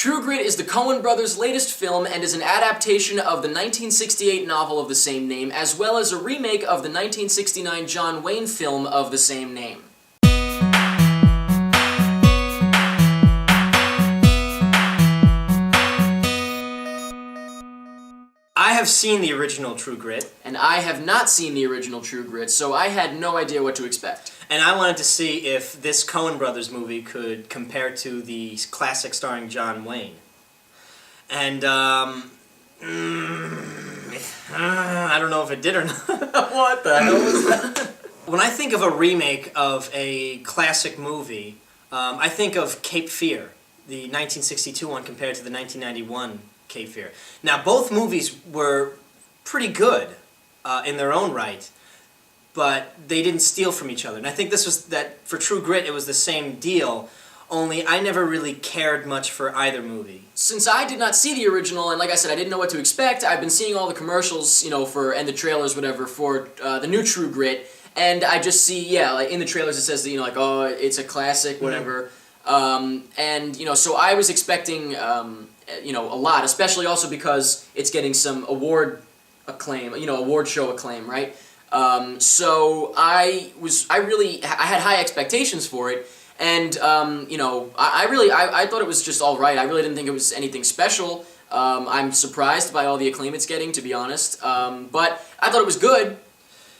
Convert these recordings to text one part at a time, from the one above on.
True Grit is the Coen brothers' latest film and is an adaptation of the 1968 novel of the same name, as well as a remake of the 1969 John Wayne film of the same name. I have seen the original True Grit. And I have not seen the original True Grit, so I had no idea what to expect. And I wanted to see if this Coen Brothers movie could compare to the classic starring John Wayne. And, I don't know if it did or not. What the hell was that? When I think of a remake of a classic movie, I think of Cape Fear, the 1962 one compared to the 1991 Cape Fear. Now, both movies were pretty good in their own right, but they didn't steal from each other. And I think this was that for True Grit, it was the same deal, only I never really cared much for either movie. Since I did not see the original, and like I said, I didn't know what to expect, I've been seeing all the commercials, and the trailers, whatever, for the new True Grit, and I just see, like in the trailers it says that, oh, it's a classic, whatever, so I was expecting, a lot, especially also because it's getting some award acclaim, award show acclaim, right? So I had high expectations for it, and I thought it was just all right. I really didn't think it was anything special. I'm surprised by all the acclaim it's getting, to be honest. But I thought it was good.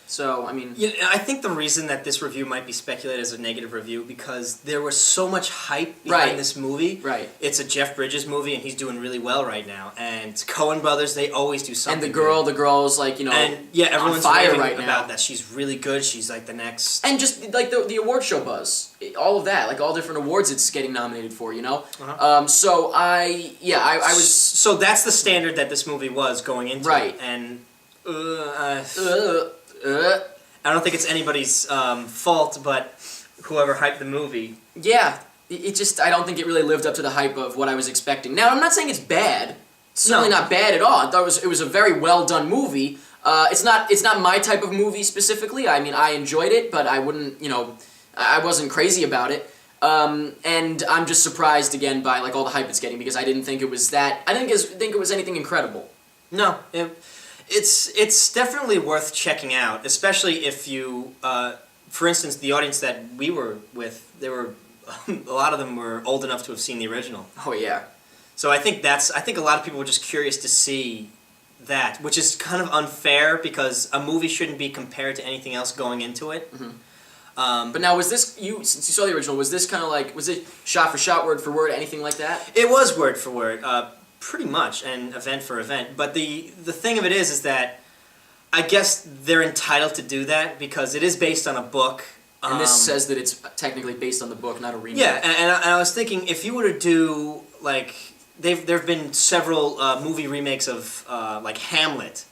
So, I mean... I think the reason that this review might be speculated as a negative review because there was so much hype behind this movie. Right. It's a Jeff Bridges movie, and he's doing really well right now. And Coen Brothers, they always do something. And the girl is like, and, everyone's on fire raving right now about that. She's really good. She's like the next... And just, like, the award show buzz. All of that. Like, all different awards it's getting nominated for, Uh-huh. So I was... So that's the standard that this movie was going into. Right. And... I don't think it's anybody's fault, but whoever hyped the movie. Yeah, I don't think it really lived up to the hype of what I was expecting. Now, I'm not saying it's bad. It's certainly not bad at all. I thought it was a very well done movie. It's not my type of movie specifically. I mean, I enjoyed it, but I wouldn't, I wasn't crazy about it. And I'm just surprised again by like all the hype it's getting because I didn't think it was that. I didn't think it was anything incredible. No. It's definitely worth checking out, especially if you, for instance, the audience that we were with, a lot of them were old enough to have seen the original. Oh yeah. So I think a lot of people were just curious to see that, which is kind of unfair because a movie shouldn't be compared to anything else going into it. Mm-hmm. But now, since you saw the original, was this kind of like, was it shot for shot, word for word, anything like that? It was word for word. Pretty much, and event for event. But the thing of it is that I guess they're entitled to do that because it is based on a book. And this says that it's technically based on the book, not a remake. Yeah, and I was thinking if you were to do like there have been several movie remakes of like Hamlet,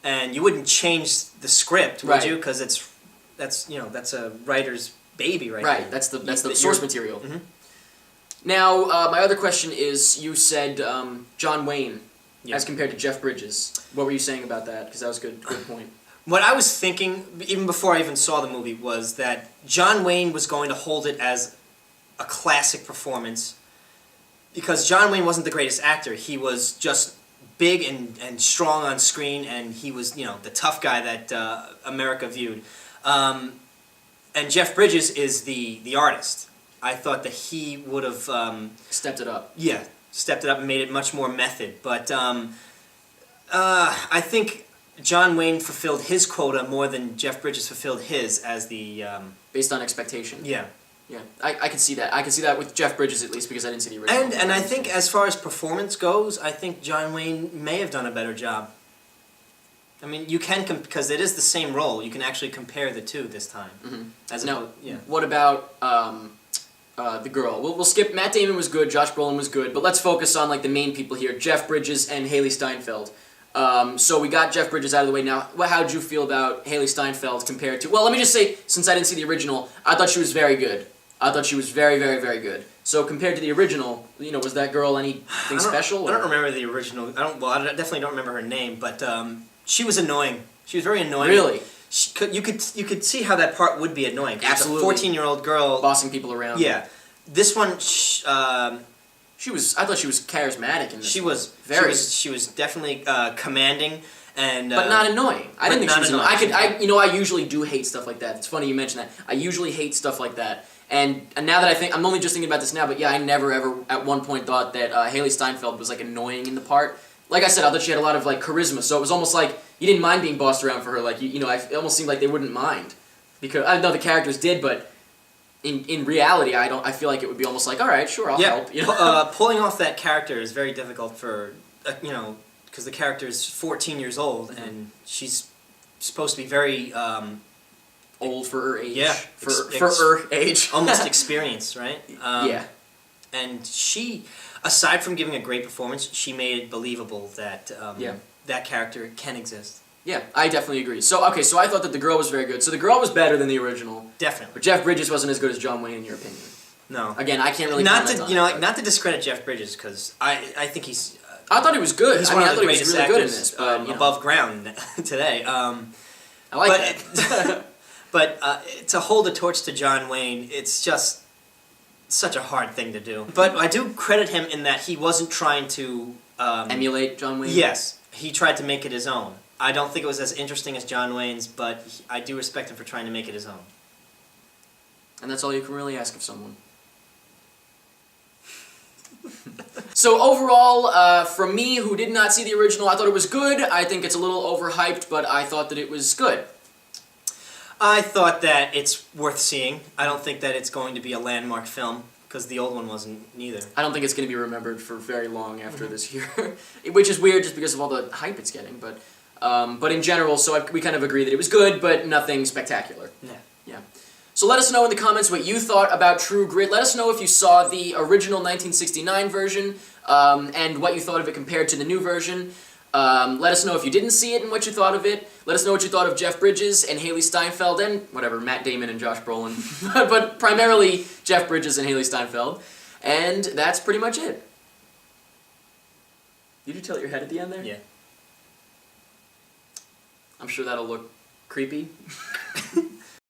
and you wouldn't change the script, would you? Because that's a writer's baby, right? Right. That's the source material. Mm-hmm. Now, my other question is, you said John Wayne as compared to Jeff Bridges. What were you saying about that? Because that was a good point. What I was thinking, even before I even saw the movie, was that John Wayne was going to hold it as a classic performance because John Wayne wasn't the greatest actor. He was just big and strong on screen, and he was, the tough guy that America viewed. And Jeff Bridges is the artist. I thought that he would have... stepped it up. Yeah, stepped it up and made it much more method. But I think John Wayne fulfilled his quota more than Jeff Bridges fulfilled his as the... Based on expectation. Yeah. Yeah, I can see that. I can see that with Jeff Bridges at least because I didn't see the original. And I think as far as performance goes, I think John Wayne may have done a better job. I mean, you can because it is the same role. You can actually compare the two this time. Mm-hmm. What about the girl? We'll skip. Matt Damon was good. Josh Brolin was good. But let's focus on like the main people here: Jeff Bridges and Haley Steinfeld. So we got Jeff Bridges out of the way. Now, how did you feel about Haley Steinfeld compared to? Well, let me just say, since I didn't see the original, I thought she was very good. I thought she was very, very, very good. So compared to the original, was that girl anything special? I don't remember the original. I definitely don't remember her name, but she was annoying. She was very annoying. Really? You could see how that part would be annoying. Absolutely. It's a 14-year-old girl bossing people around. Yeah. This one, I thought she was charismatic in this. She one. was very, She was definitely commanding and. but not annoying. I didn't think she was annoying. annoying. I usually do hate stuff like that. It's funny you mention that. I usually hate stuff like that. And now that I'm only just thinking about this now, but yeah, I never ever at one point thought that Haley Steinfeld was like annoying in the part. Like I said, I thought she had a lot of like charisma, so it was almost like you didn't mind being bossed around for her. Like it almost seemed like they wouldn't mind, because I know the characters did, but in reality, I feel like it would be almost like, all right, sure, I'll help. Pulling off that character is very difficult for because the character is 14 years old and she's supposed to be very. Old for her age. Yeah, for her age. Almost experienced, right? Yeah. And she, aside from giving a great performance, she made it believable that that character can exist. Yeah, I definitely agree. So I thought that the girl was very good. So the girl was better than the original. Definitely. But Jeff Bridges wasn't as good as John Wayne, in your opinion. No. Again, I can't really not comment to on it, not to discredit Jeff Bridges because I think he's. I thought he was good. He's I one mean, of I the thought he was greatest really good in actors this, but above ground today. I like that. But to hold a torch to John Wayne, it's just such a hard thing to do. But I do credit him in that he wasn't trying to emulate John Wayne. Yes, he tried to make it his own. I don't think it was as interesting as John Wayne's, but I do respect him for trying to make it his own. And that's all you can really ask of someone. So overall, from me, who did not see the original, I thought it was good. I think it's a little overhyped, but I thought that it was good. I thought that it's worth seeing. I don't think that it's going to be a landmark film, because the old one wasn't neither. I don't think it's going to be remembered for very long after this year, which is weird just because of all the hype it's getting. But in general, we kind of agree that it was good, but nothing spectacular. Yeah. So let us know in the comments what you thought about True Grit. Let us know if you saw the original 1969 version and what you thought of it compared to the new version. Let us know if you didn't see it and what you thought of it. Let us know what you thought of Jeff Bridges and Haley Steinfeld and whatever, Matt Damon and Josh Brolin. But primarily Jeff Bridges and Haley Steinfeld. And that's pretty much it. Did you tilt your head at the end there? Yeah. I'm sure that'll look creepy.